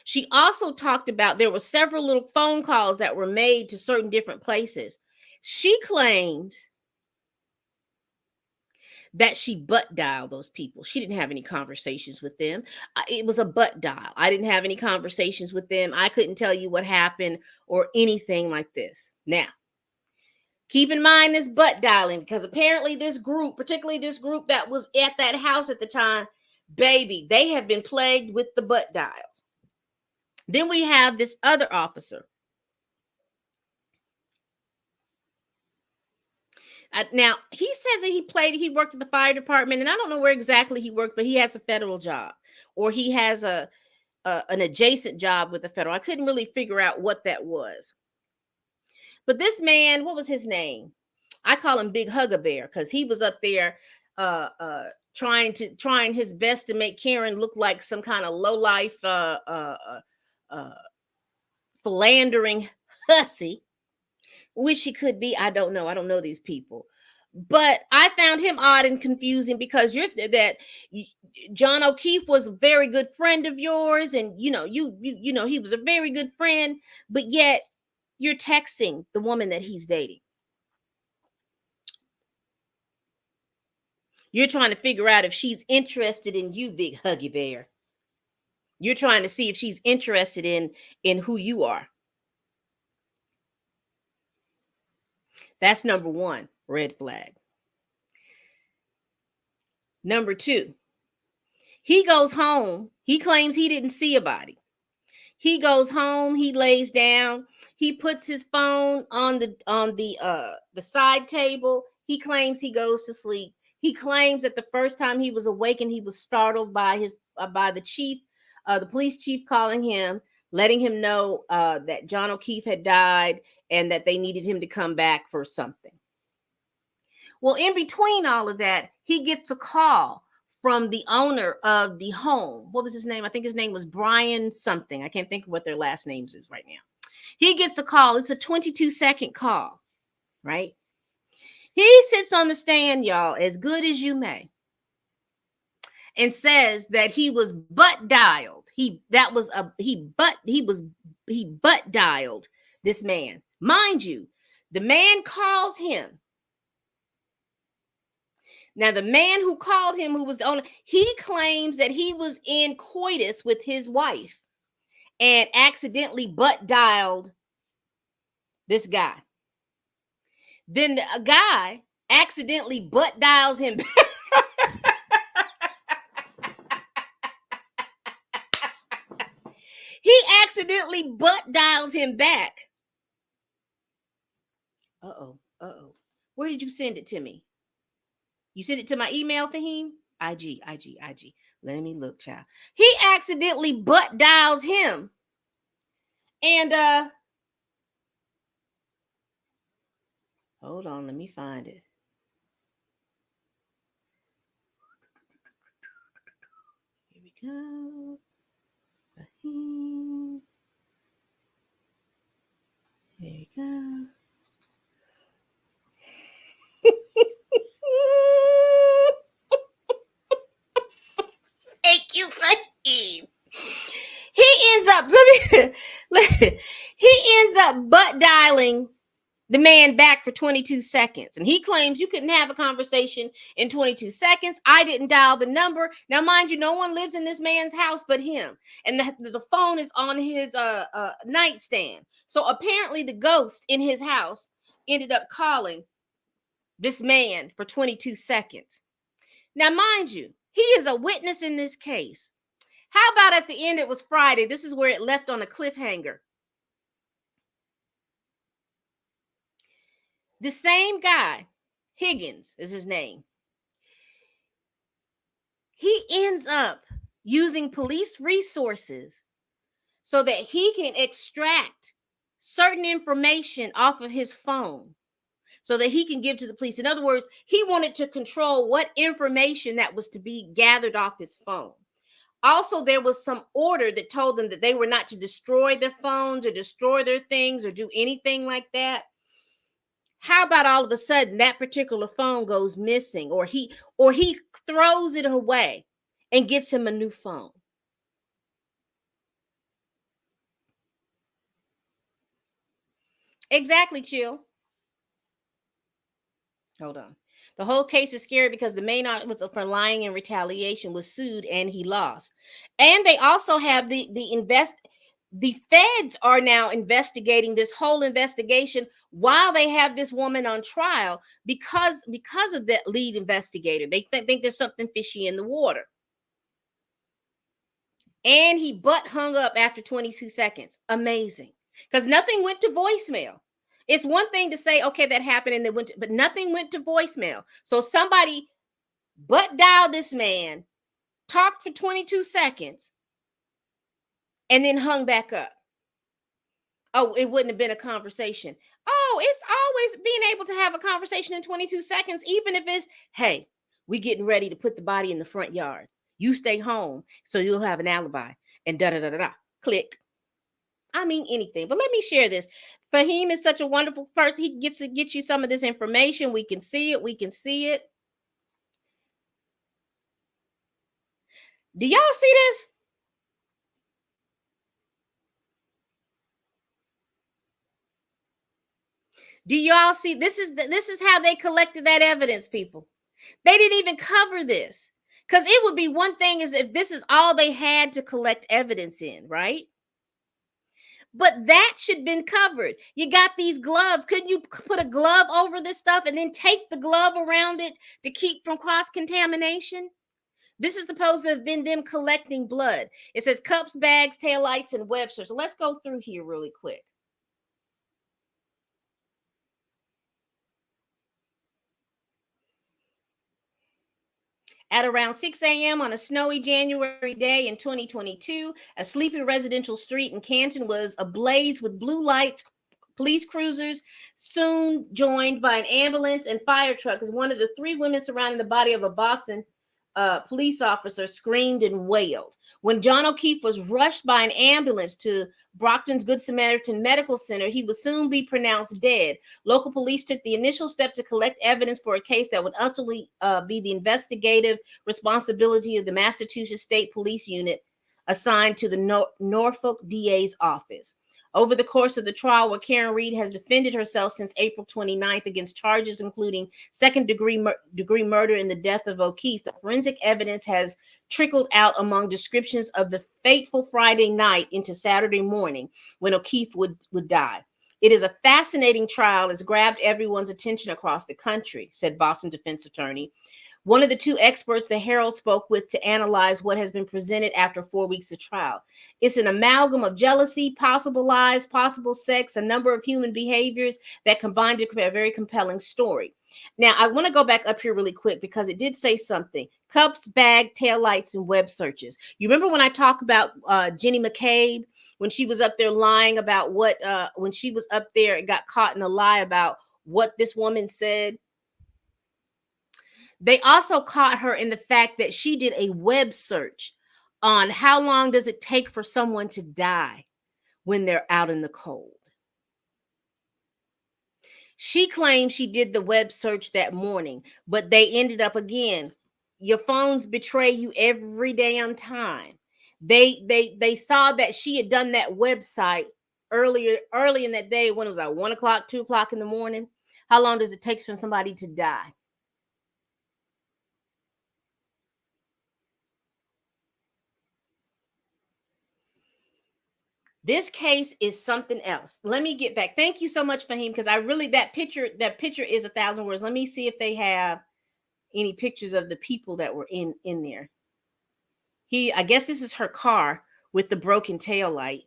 She also talked about there were several little phone calls that were made to certain different places. She claims that she butt dialed those people. She didn't have any conversations with them. It was a butt dial. I didn't have any conversations with them. I couldn't tell you what happened or anything like this. Now, keep in mind this butt dialing, because apparently this group, particularly this group that was at that house at the time, baby, they have been plagued with the butt dials. Then we have this other officer. Now, he says that he worked at the fire department, and I don't know where exactly he worked, but he has a federal job, or he has an adjacent job with the federal. I couldn't really figure out what that was. But this man, what was his name? I call him Big Hugger Bear because he was up there trying his best to make Karen look like some kind of low life philandering hussy, which she could be. I don't know. I don't know these people. But I found him odd and confusing because John O'Keefe was a very good friend of yours, and you know he was a very good friend, but yet you're texting the woman that he's dating. You're trying to figure out if she's interested in you, Big Huggy Bear. You're trying to see if she's interested in who you are. That's number one, red flag. Number two, he goes home. He claims he didn't see a body. He goes home. He lays down. He puts his phone on the side table. He claims he goes to sleep. He claims that the first time he was awakened, he was startled by the chief, the police chief, calling him, letting him know that John O'Keefe had died and that they needed him to come back for something. Well, in between all of that, he gets a call from the owner of the home. What was his name? I think his name was Brian something. I can't think of what their last names is right now. He gets a call. It's a 22-second call, right? He sits on the stand, y'all, as good as you may, and says that he was butt dialed. He butt dialed this man. Mind you, the man calls him. Now, the man who called him, who was the owner, he claims that he was in coitus with his wife and accidentally butt dialed this guy. Then the guy accidentally butt dials him back. He accidentally butt dials him back. Uh-oh. Where did you send it to me? You sent it to my email, Fahim? IG. Let me look, child. He accidentally butt dials him. And hold on, let me find it. Here we go. Fahim. There you go. Thank you, Fahim. He ends up butt dialing the man back for 22 seconds. And he claims you couldn't have a conversation in 22 seconds. I didn't dial the number. Now, mind you, no one lives in this man's house but him. And the phone is on his nightstand. So apparently the ghost in his house ended up calling this man for 22 seconds. Now, mind you, he is a witness in this case. How about at the end, it was Friday. This is where it left on a cliffhanger. The same guy, Higgins is his name. He ends up using police resources so that he can extract certain information off of his phone so that he can give to the police. In other words, he wanted to control what information that was to be gathered off his phone. Also, there was some order that told them that they were not to destroy their phones or destroy their things or do anything like that. How about all of a sudden that particular phone goes missing, or he throws it away and gets him a new phone? Exactly, Chill. Hold on. The whole case is scary because the main was for lying and retaliation was sued and he lost. And they also have the feds are now investigating this whole investigation while they have this woman on trial because of that lead investigator. They think there's something fishy in the water. And he butt hung up after 22 seconds. Amazing. Because nothing went to voicemail. It's one thing to say, okay, that happened and they went to, but nothing went to voicemail. So somebody butt dialed this man, talked for 22 seconds, and then hung back up. Oh, it wouldn't have been a conversation. Oh, it's always being able to have a conversation in 22 seconds, even if it's, hey, we getting ready to put the body in the front yard. You stay home so you'll have an alibi. And da da da da da. Click. I mean anything. But let me share this. Fahim is such a wonderful person. He gets to get you some of this information. We can see it. We can see it. Do y'all see this? Do y'all see this is how they collected that evidence, people. They didn't even cover this. Because it would be one thing is if this is all they had to collect evidence in, right? But that should have been covered. You got these gloves. Couldn't you put a glove over this stuff and then tape the glove around it to keep from cross contamination? This is supposed to have been them collecting blood. It says cups, bags, taillights, and Webster. So let's go through here really quick. At around 6 a.m. on a snowy January day in 2022, a sleepy residential street in Canton was ablaze with blue lights, police cruisers, soon joined by an ambulance and fire truck, as one of the three women surrounding the body of a Boston police officer screamed and wailed. When John O'Keefe was rushed by an ambulance to Brockton's Good Samaritan Medical Center, he would soon be pronounced dead. Local police took the initial step to collect evidence for a case that would ultimately be the investigative responsibility of the Massachusetts State Police Unit assigned to the Norfolk DA's office. Over the course of the trial, where Karen Reed has defended herself since April 29th against charges including second-degree murder in the death of O'Keefe, the forensic evidence has trickled out among descriptions of the fateful Friday night into Saturday morning when O'Keefe would die. It is a fascinating trial. It's grabbed everyone's attention across the country, said Boston defense attorney. One of the two experts the Herald spoke with to analyze what has been presented after 4 weeks of trial. It's an amalgam of jealousy, possible lies, possible sex, a number of human behaviors that combine to create a very compelling story. Now, I want to go back up here really quick because it did say something. Cups, bag, taillights, and web searches. You remember when I talked about Jenny McCabe, when she was up there lying about what, when she was up there and got caught in a lie about what this woman said? They also caught her in the fact that she did a web search on how long does it take for someone to die when they're out in the cold. She claimed she did the web search that morning, but they ended up again. Your phones betray you every damn time. They saw that she had done that website early in that day when it was like 1 o'clock, 2 o'clock in the morning. How long does it take for somebody to die? This case is something else. Let me get back. Thank you so much, Fahim, because I really that picture is 1,000 words. Let me see if they have any pictures of the people that were in there. I guess this is her car with the broken tail light.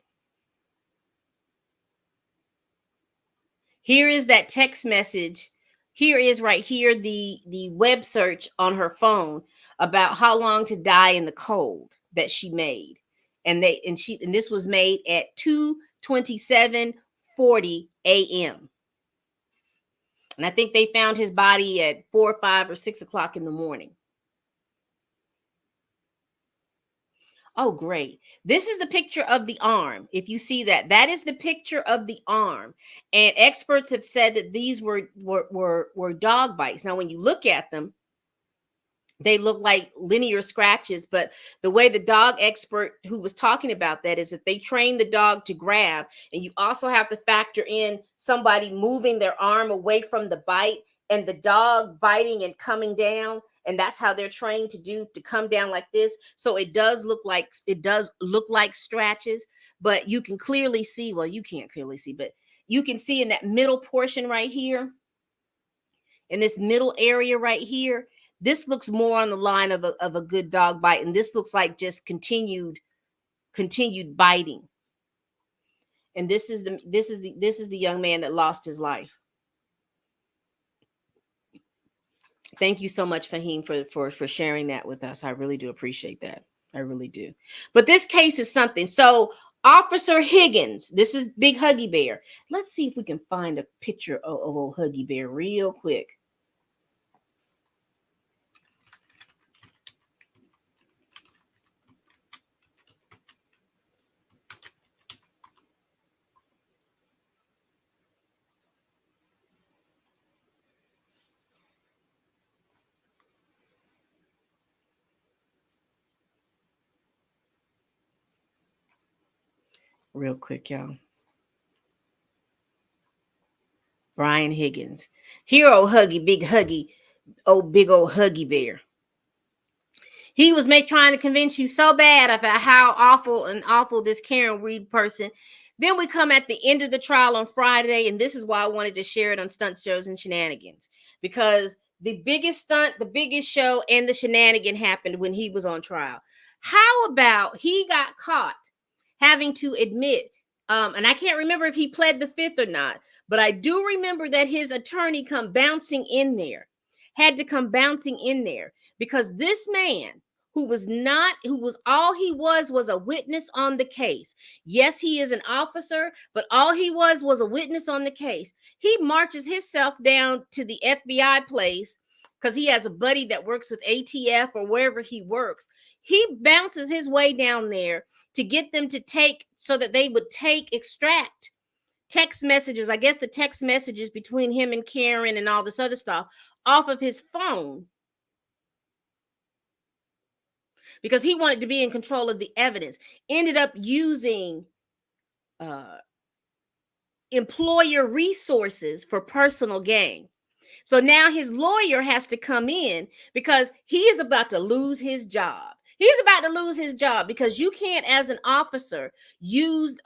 Here is that text message. Here is right here the web search on her phone about how long to die in the cold that she made. And this was made at 2:27:40 a.m. And I think they found his body at 4 or 5 or 6 o'clock in the morning. Oh, great. This is the picture of the arm. If you see that, that is the picture of the arm. And experts have said that these were dog bites. Now, when you look at them, they look like linear scratches, but the way the dog expert who was talking about that is that they train the dog to grab, and you also have to factor in somebody moving their arm away from the bite and the dog biting and coming down, and that's how they're trained to come down like this. So it does look like scratches, but you can clearly see, well, you can't clearly see, but you can see in that middle portion right here, in this middle area right here, this looks more on the line of a good dog bite, and this looks like just continued biting. And this is the young man that lost his life. Thank you so much, Fahim, for sharing that with us. I really do appreciate that. I really do. But this case is something. So Officer Higgins. This is Big Huggy Bear. Let's see if we can find a picture of old Huggy Bear real quick. Real quick, y'all. Brian Higgins. Hero Huggy, big old Huggy Bear. He was trying to convince you so bad about how awful this Karen Reed person. Then we come at the end of the trial on Friday, and this is why I wanted to share it on Stunt Shows and Shenanigans, because the biggest stunt, the biggest show, and the shenanigan happened when he was on trial. How about he got caught having to admit, and I can't remember if he pled the fifth or not, but I do remember that his attorney had to come bouncing in there, because this man who was all he was a witness on the case. Yes, he is an officer, but all he was a witness on the case. He marches himself down to the FBI place because he has a buddy that works with ATF or wherever he works. He bounces his way down there to get them to so that they would extract text messages, I guess the text messages between him and Karen and all this other stuff, off of his phone, because he wanted to be in control of the evidence. Ended up using employer resources for personal gain. So now his lawyer has to come in because he is about to lose his job. He's about to lose his job because you can't, as an officer, use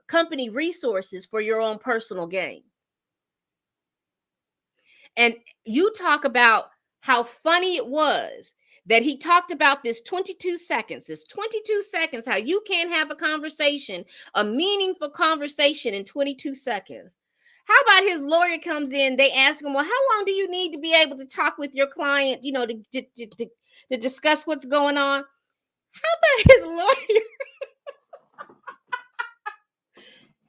company resources for your own personal gain. And you talk about how funny it was that he talked about this 22 seconds, how you can't have a conversation, a meaningful conversation in 22 seconds. How about his lawyer comes in, they ask him, well, how long do you need to be able to talk with your client, to discuss what's going on? How about his lawyer?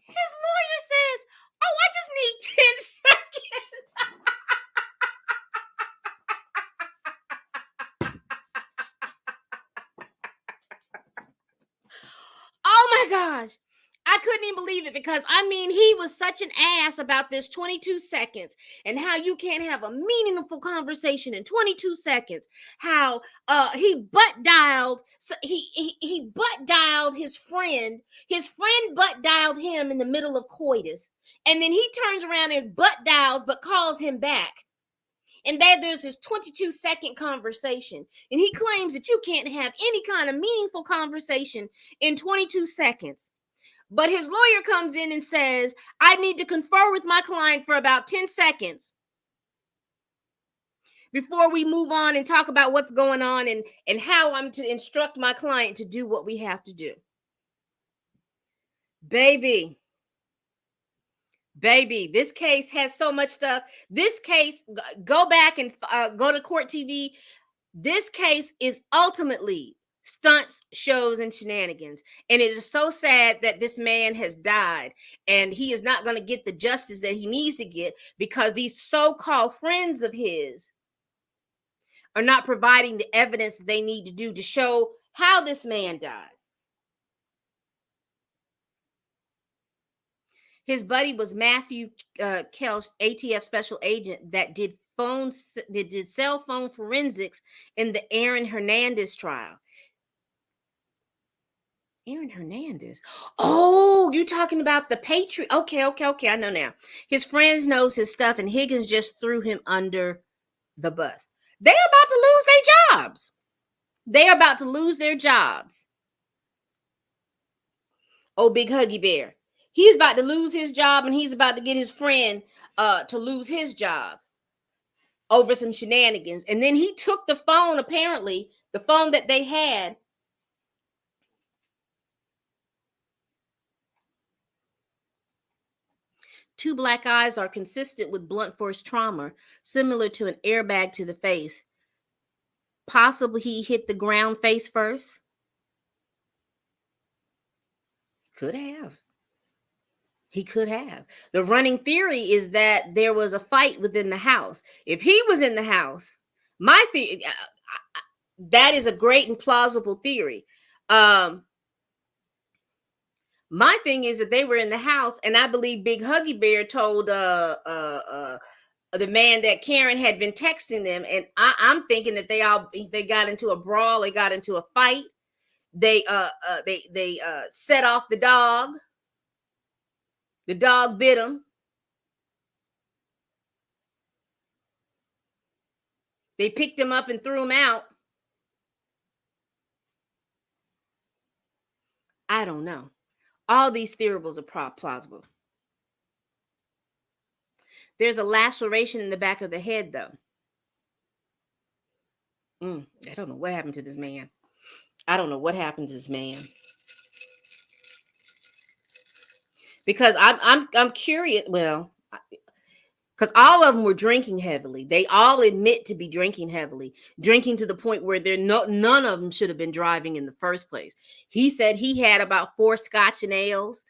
His lawyer says, oh, I just need 10 seconds. Oh my gosh. I couldn't even believe it, because he was such an ass about this 22 seconds and how you can't have a meaningful conversation in 22 seconds. How he butt dialed, he butt dialed his friend. His friend butt dialed him in the middle of coitus, and then he turns around and butt dials but calls him back. And there's this 22-second conversation, and he claims that you can't have any kind of meaningful conversation in 22 seconds. But his lawyer comes in and says, I need to confer with my client for about 10 seconds before we move on and talk about what's going on and how I'm to instruct my client to do what we have to do. Baby, this case has so much stuff. This case, go back and go to Court TV. This case is ultimately Stunts, Shows, and Shenanigans. And it is so sad that this man has died, and he is not going to get the justice that he needs to get because these so-called friends of his are not providing the evidence they need to do to show how this man died. His buddy was Matthew Kelch, ATF special agent that did cell phone forensics in the Aaron Hernandez trial. Aaron Hernandez. Oh, you talking about the Patriot? Okay. I know now. His friends knows his stuff, and Higgins just threw him under the bus. They're about to lose their jobs. They're about to lose their jobs. Oh, Big Huggy Bear. He's about to lose his job, and he's about to get his friend to lose his job over some shenanigans. And then he took the phone, apparently, the phone that they had. Two black eyes are consistent with blunt force trauma, similar to an airbag to the face. Possibly he hit the ground face first. Could have. He could have. The running theory is that there was a fight within the house. If he was in the house, my theory, that is a great and plausible theory. My thing is that they were in the house, and I believe Big Huggy Bear told the man that Karen had been texting them, and I'm thinking that they got into a brawl, they got into a fight, they set off the dog. The dog bit him. They picked him up and threw him out. I don't know. All these theories are plausible. There's a laceration in the back of the head, though. I don't know what happened to this man. I don't know what happened to this man. Because I'm curious. Well, because all of them were drinking heavily. They all admit to be drinking heavily, drinking to the point where none of them should have been driving in the first place. He said he had about 4 Scotch and ales,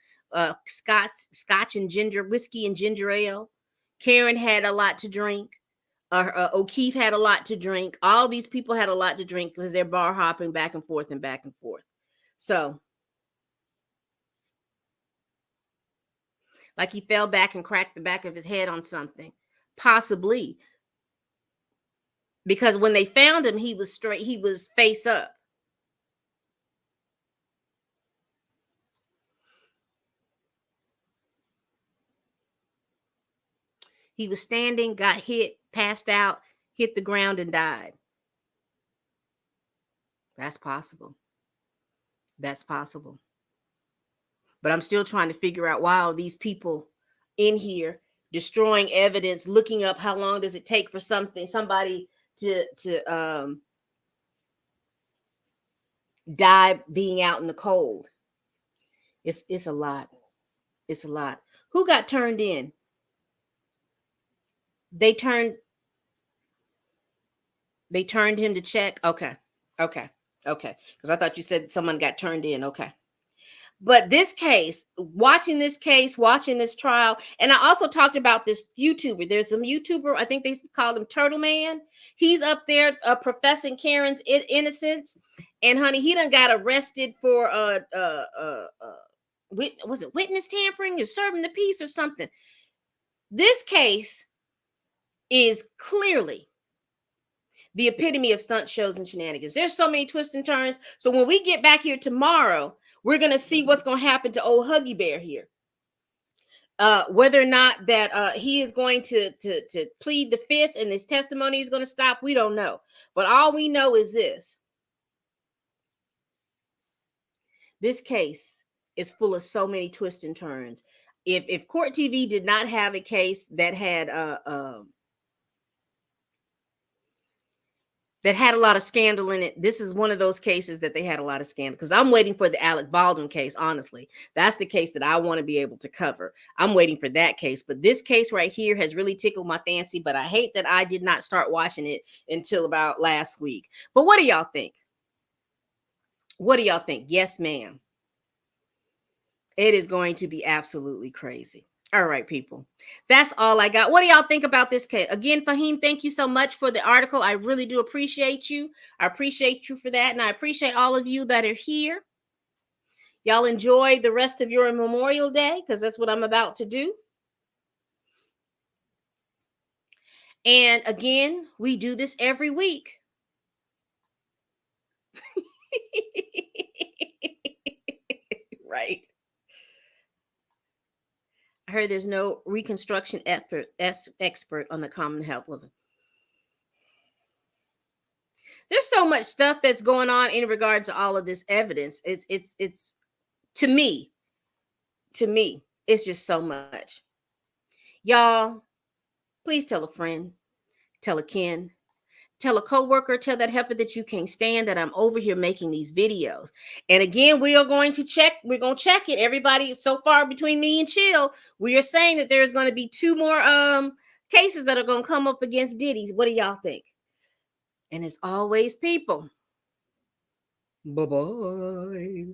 Scotch and ginger, whiskey and ginger ale. Karen had a lot to drink. O'Keefe had a lot to drink. All these people had a lot to drink because they're bar hopping back and forth and back and forth. So, like he fell back and cracked the back of his head on something, possibly. Because when they found him, he was straight. He was face up. He was standing, got hit, passed out, hit the ground, and died. That's possible. That's possible. But I'm still trying to figure out why all these people in here destroying evidence, looking up how long does it take for somebody to die being out in the cold. It's a lot. It's a lot. Who got turned in? They turned him to check. Okay. Because I thought you said someone got turned in. Okay. But this case, watching this trial, and I also talked about this YouTuber. There's some YouTuber, I think they called him Turtle Man. He's up there professing Karen's innocence, and honey, he done got arrested for was it witness tampering or serving the peace or something. This case is clearly the epitome of stunt shows and shenanigans. There's so many twists and turns. So when we get back here tomorrow, we're going to see what's going to happen to old Huggy Bear here. Whether or not that he is going to plead the fifth and his testimony is going to stop, we don't know. But all we know is this. This case is full of so many twists and turns. If Court TV did not have a case that had a lot of scandal in it, this is one of those cases that they had a lot of scandal. Because I'm waiting for the Alec Baldwin case, honestly. That's the case that I want to be able to cover. I'm waiting for that case. But this case right here has really tickled my fancy. But I hate that I did not start watching it until about last week. But what do y'all think? What do y'all think? Yes, ma'am. It is going to be absolutely crazy. All right, people. That's all I got. What do y'all think about this case? Again, Fahim, thank you so much for the article. I really do appreciate you. I appreciate you for that. And I appreciate all of you that are here. Y'all enjoy the rest of your Memorial Day, because that's what I'm about to do. And again, we do this every week. Right. I heard there's no reconstruction expert on the Commonwealth. There's so much stuff that's going on in regard to all of this evidence. It's to me, it's just so much. Y'all, please tell a friend, tell a kin, tell a coworker, tell that heifer that you can't stand that I'm over here making these videos. And again, we're going to check it. Everybody, so far between me and Chill, we are saying that there's going to be 2 more cases that are going to come up against Diddy. What do y'all think? And as always, people, bye-bye.